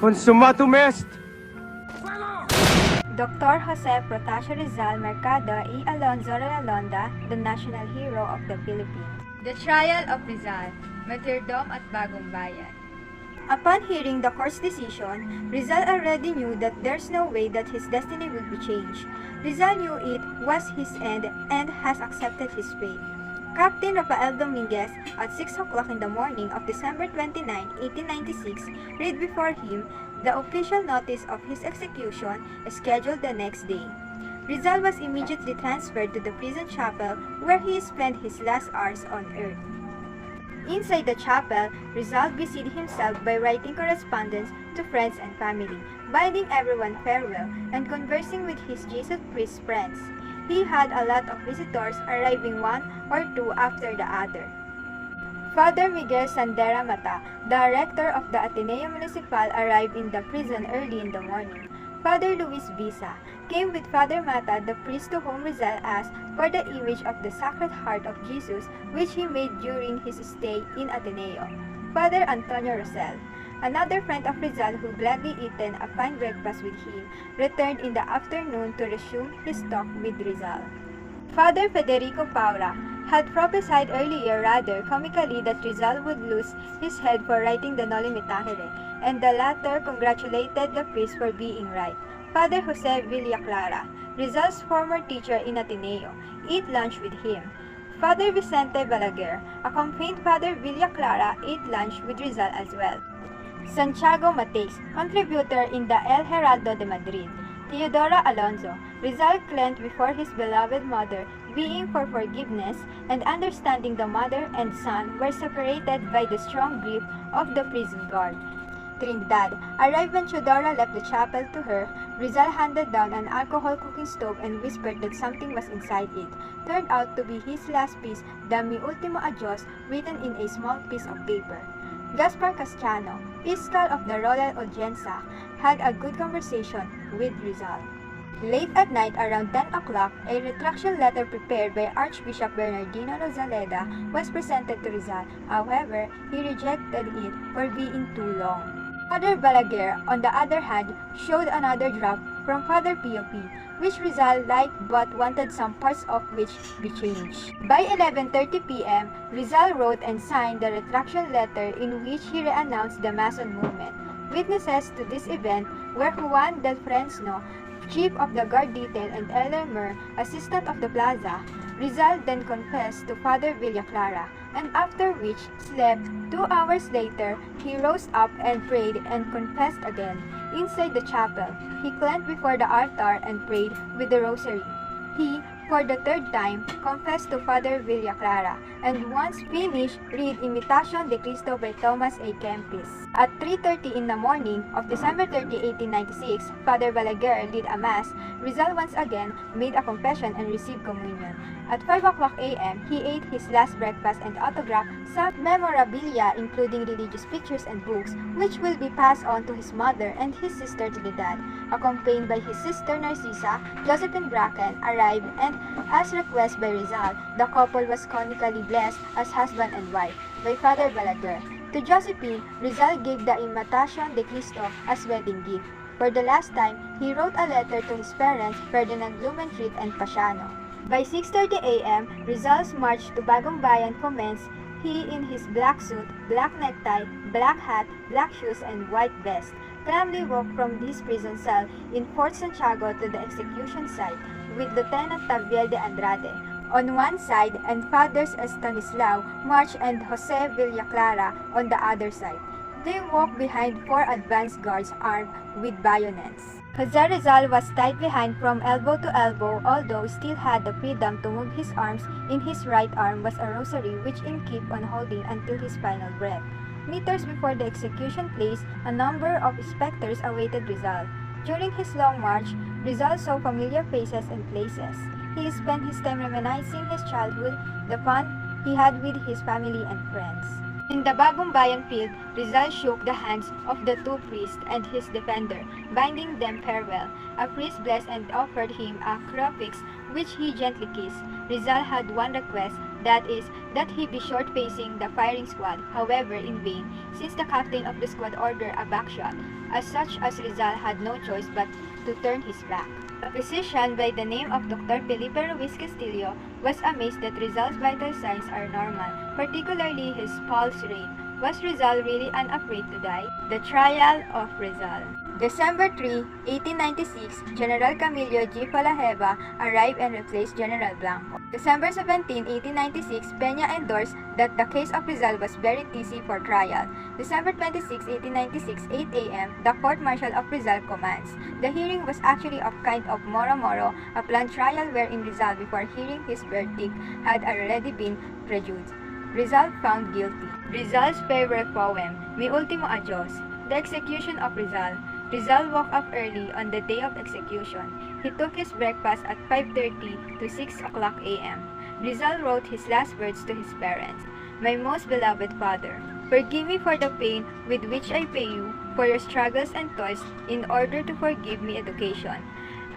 Consumatum est! Dr. Jose Protasio Rizal Mercado y Alonzo Relalonda, the national hero of the Philippines. The trial of Rizal, Martyrdom at Bagumbayan. Upon hearing the court's decision, Rizal already knew that there's no way that his destiny would be changed. Rizal knew it was his end and has accepted his fate. Captain Rafael Dominguez, at 6 o'clock in the morning of December 29, 1896, read before him the official notice of his execution scheduled the next day. Rizal was immediately transferred to the prison chapel where he spent his last hours on earth. Inside the chapel, Rizal busied himself by writing correspondence to friends and family, bidding everyone farewell, and conversing with his Jesus priest friends. He had a lot of visitors arriving one or two after the other. Father Miguel Sandera Mata, the rector of the Ateneo Municipal, arrived in the prison early in the morning. Father Luis Visa came with Father Mata, the priest to whom Rizal asked for the image of the Sacred Heart of Jesus which he made during his stay in Ateneo. Father Antonio Rosel, another friend of Rizal who gladly eaten a fine breakfast with him, returned in the afternoon to resume his talk with Rizal. Father Federico Paura had prophesied earlier rather comically that Rizal would lose his head for writing the Noli Me Tangere, and the latter congratulated the priest for being right. Father Jose Villaclara, Rizal's former teacher in Ateneo, ate lunch with him. Father Vicente Balaguer accompanied Father Villaclara, ate lunch with Rizal as well. Santiago Mateis, contributor in the El Heraldo de Madrid. Teodora Alonso, Rizal claimed before his beloved mother, being for forgiveness and understanding the mother and son were separated by the strong grip of the prison guard. Trinidad arrived when Teodora left the chapel to her. Rizal handed down an alcohol cooking stove and whispered that something was inside it. Turned out to be his last piece, the Mi Ultimo Adios, written in a small piece of paper. Gaspar Castiano, fiscal of the Royal Audiencia, had a good conversation with Rizal. Late at night, around 10 o'clock, a retraction letter prepared by Archbishop Bernardino Rosaleda was presented to Rizal. However, he rejected it for being too long. Father Balaguer, on the other hand, showed another draft from Father P.O.P., which Rizal liked but wanted some parts of which be changed. By 11:30 p.m., Rizal wrote and signed the retraction letter in which he re-announced the Mason movement. Witnesses to this event were Juan del Fresno, chief of the guard detail, and Elder Mer, assistant of the plaza. Rizal then confessed to Father Villaclara, and after which slept. 2 hours later, he rose up and prayed and confessed again. Inside the chapel, he knelt before the altar and prayed with the rosary. He, for the third time, confessed to Father Villaclara, and once finished, read Imitation de Cristo by Thomas A. Kempis. At 3:30 in the morning of December 30, 1896, Father Balaguer did a mass. Rizal once again made a confession and received communion. At 5 o'clock a.m., he ate his last breakfast and autographed some memorabilia including religious pictures and books, which will be passed on to his mother and his sister Trinidad. Accompanied by his sister Narcisa, Josephine Bracken arrived, and as requested by Rizal, the couple was canonically blessed as husband and wife by Father Balaguer. To Josephine, Rizal gave the Imitation de Cristo as wedding gift. For the last time, he wrote a letter to his parents, Ferdinand Blumentritt and Pasiano. By 6:30 a.m., Rizal's march to Bagumbayan commenced. He in his black suit, black necktie, black hat, black shoes, and white vest, calmly walked from his prison cell in Fort Santiago to the execution site with Lieutenant Taviel de Andrade on one side and Fathers Estanislao March and Jose Villaclara on the other side. They walked behind 4 advance guards armed with bayonets. Jose Rizal was tied behind from elbow to elbow, although still had the freedom to move his arms. In his right arm was a rosary which he kept on holding until his final breath. Meters before the execution place, a number of specters awaited Rizal. During his long march, Rizal saw familiar faces and places. He spent his time reminiscing his childhood, the fun he had with his family and friends. In the Bagumbayan field, Rizal shook the hands of the 2 priests and his defender, binding them farewell. A priest blessed and offered him a crucifix, which he gently kissed. Rizal had one request, that is, that he be short-facing the firing squad, however in vain, since the captain of the squad ordered a backshot. as such as Rizal had no choice but to turn his back. A physician by the name of Dr. Felipe Ruiz Castillo was amazed that Rizal's vital signs are normal, particularly his pulse rate. Was Rizal really unafraid to die? The Trial of Rizal. December 3, 1896, General Camilo G. Falajeva arrived and replaced General Blanco. December 17, 1896, Peña endorsed that the case of Rizal was very easy for trial. December 26, 1896, 8 a.m., the court-martial of Rizal commands. The hearing was actually a kind of moro-moro, a planned trial wherein Rizal, before hearing his verdict, had already been prejudged. Rizal found guilty. Rizal's favorite poem, Mi Ultimo Adios. The execution of Rizal. Rizal woke up early on the day of execution. He took his breakfast at 5:30 to 6 o'clock a.m. Rizal wrote his last words to his parents. My most beloved father, forgive me for the pain with which I pay you for your struggles and toils in order to forgive me education.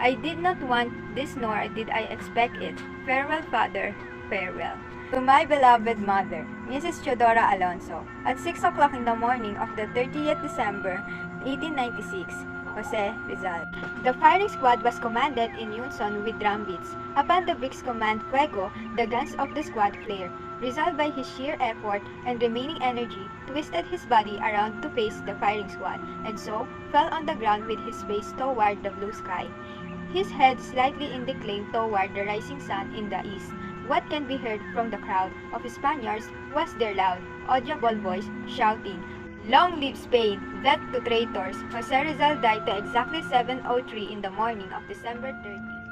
I did not want this nor did I expect it. Farewell, father, farewell. To my beloved mother, Mrs. Teodora Alonso, at 6 o'clock in the morning of the 30th December, 1896, Jose Rizal. The firing squad was commanded in unison with drum beats. Upon the brig's command fuego, the guns of the squad flared. Rizal, by his sheer effort and remaining energy, twisted his body around to face the firing squad, and so fell on the ground with his face toward the blue sky, his head slightly inclined toward the rising sun in the east. What can be heard from the crowd of Spaniards was their loud, audible voice shouting, Long live Spain! Death to traitors! Jose Rizal died to exactly 7:03 in the morning of December 30.